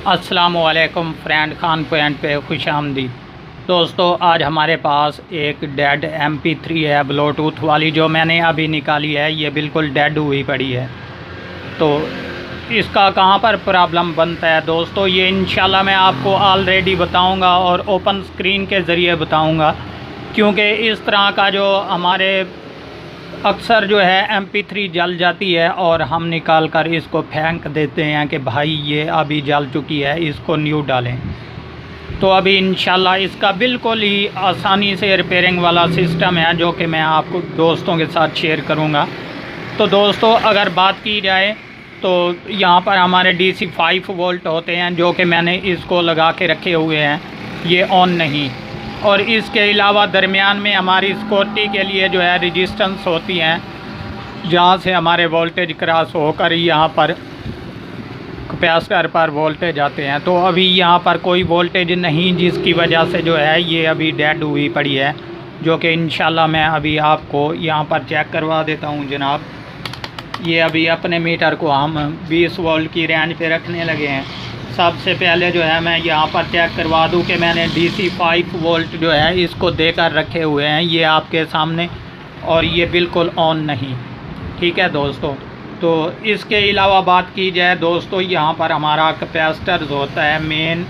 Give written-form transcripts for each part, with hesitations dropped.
अस्सलामुअलैकुम friend, Khan point पे खुश आमदीद। दोस्तों, आज हमारे पास एक डेड MP3 है ब्लूटूथ वाली, जो मैंने अभी निकाली है। ये बिल्कुल डेड हुई पड़ी है। तो इसका कहाँ पर प्रॉब्लम बनता है दोस्तों, ये इंशाल्लाह मैं आपको ऑलरेडी बताऊंगा और ओपन स्क्रीन के ज़रिए बताऊंगा, क्योंकि इस तरह का जो हमारे अक्सर जो है MP3 जल जाती है और हम निकाल कर इसको फेंक देते हैं कि भाई ये अभी जल चुकी है, इसको न्यू डालें। तो अभी इंशाल्लाह इसका बिल्कुल ही आसानी से रिपेयरिंग वाला सिस्टम है, जो कि मैं आपको दोस्तों के साथ शेयर करूंगा। तो दोस्तों, अगर बात की जाए तो यहाँ पर हमारे DC 5 वोल्ट होते हैं, जो कि मैंने इसको लगा के रखे हुए हैं, ये ऑन नहीं। और इसके अलावा दरमियान में हमारी सिक्योरिटी के लिए जो है रेजिस्टेंस होती हैं, जहाँ से हमारे वोल्टेज क्रॉस होकर यहाँ पर कैपेसिटर पर वोल्टेज आते हैं। तो अभी यहाँ पर कोई वोल्टेज नहीं, जिसकी वजह से जो है ये अभी डेड हुई पड़ी है, जो कि इंशाल्लाह मैं अभी आपको यहाँ पर चेक करवा देता हूँ जनाब। ये अभी अपने मीटर को हम 20 वोल्ट की रेंज पे रखने लगे हैं। सबसे पहले जो है मैं यहाँ पर चेक करवा दूँ कि मैंने DC 5 वोल्ट जो है इसको देकर रखे हुए हैं, ये आपके सामने, और ये बिल्कुल ऑन नहीं। ठीक है दोस्तों। तो इसके अलावा बात की जाए दोस्तों, यहाँ पर हमारा कैपेसिटर होता है मेन,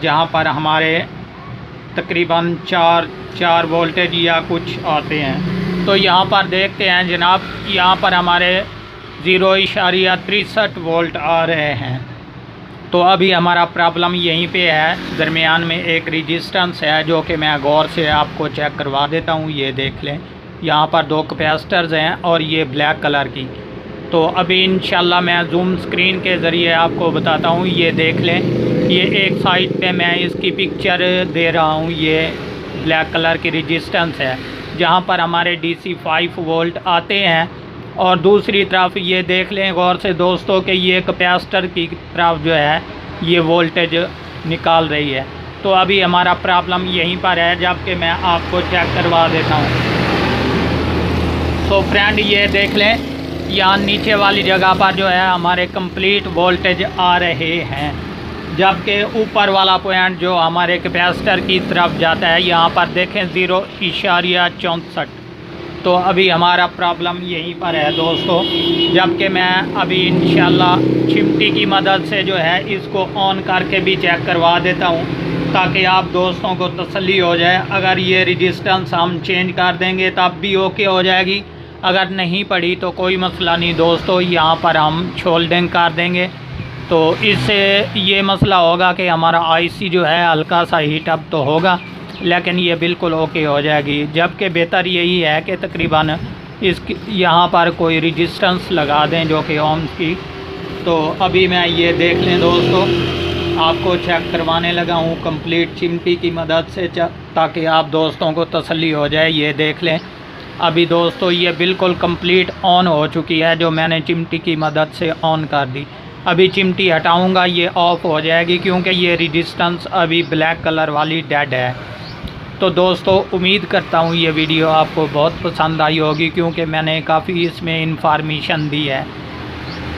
जहाँ पर हमारे तकरीबन चार वोल्टेज या कुछ आते हैं। तो यहाँ पर देखते हैं जनाब, यहाँ पर हमारे 0.63 वोल्ट आ रहे हैं। तो अभी हमारा प्रॉब्लम यहीं पे है, दरमियान में एक रेजिस्टेंस है, जो कि मैं गौर से आपको चेक करवा देता हूँ। ये देख लें, यहाँ पर 2 कैपेसिटर्स हैं और ये ब्लैक कलर की। तो अभी इंशाल्लाह मैं जूम स्क्रीन के ज़रिए आपको बताता हूँ। ये देख लें, ये एक साइड पे मैं इसकी पिक्चर दे रहा हूँ, ये ब्लैक कलर की रेजिस्टेंस है, जहाँ पर हमारे DC 5 वोल्ट आते हैं। और दूसरी तरफ ये देख लें गौर से दोस्तों कि ये कैपेसिटर की तरफ जो है ये वोल्टेज निकाल रही है। तो अभी हमारा प्रॉब्लम यहीं पर है, जबकि मैं आपको चेक करवा देता हूँ। तो फ्रेंड, ये देख लें, यहाँ नीचे वाली जगह पर जो है हमारे कंप्लीट वोल्टेज आ रहे हैं, जबकि ऊपर वाला पॉइंट जो हमारे कैपेसिटर की तरफ जाता है, यहाँ पर देखें 0.64। तो अभी हमारा प्रॉब्लम यहीं पर है दोस्तों, जबकि मैं अभी इंशाल्लाह चिमटी की मदद से जो है इसको ऑन करके भी चेक करवा देता हूँ, ताकि आप दोस्तों को तसल्ली हो जाए। अगर ये रेजिस्टेंस हम चेंज कर देंगे तब भी ओके हो जाएगी, अगर नहीं पड़ी तो कोई मसला नहीं दोस्तों, यहाँ पर हम शोल्डिंग कर देंगे। तो इससे ये मसला होगा कि हमारा IC जो है हल्का सा हीट अप तो होगा, लेकिन ये बिल्कुल ओके हो जाएगी। जबकि बेहतर यही है कि तकरीबन इसकी यहाँ पर कोई रेजिस्टेंस लगा दें, जो कि ओम्स की। तो अभी मैं ये देख लें दोस्तों, आपको चेक करवाने लगा हूँ कंप्लीट चिमटी की मदद से, ताकि आप दोस्तों को तसल्ली हो जाए। ये देख लें, अभी दोस्तों ये बिल्कुल कंप्लीट ऑन हो चुकी है, जो मैंने चिमटी की मदद से ऑन कर दी। अभी चिमटी हटाऊँगा, ये ऑफ़ हो जाएगी, क्योंकि ये रेजिस्टेंस अभी ब्लैक कलर वाली डेड है। तो दोस्तों, उम्मीद करता हूँ ये वीडियो आपको बहुत पसंद आई होगी, क्योंकि मैंने काफ़ी इसमें इंफॉर्मेशन दी है।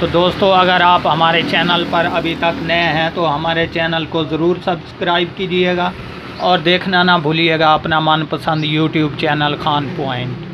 तो दोस्तों, अगर आप हमारे चैनल पर अभी तक नए हैं तो हमारे चैनल को ज़रूर सब्सक्राइब कीजिएगा और देखना ना भूलिएगा अपना मनपसंद YouTube चैनल खान पॉइंट।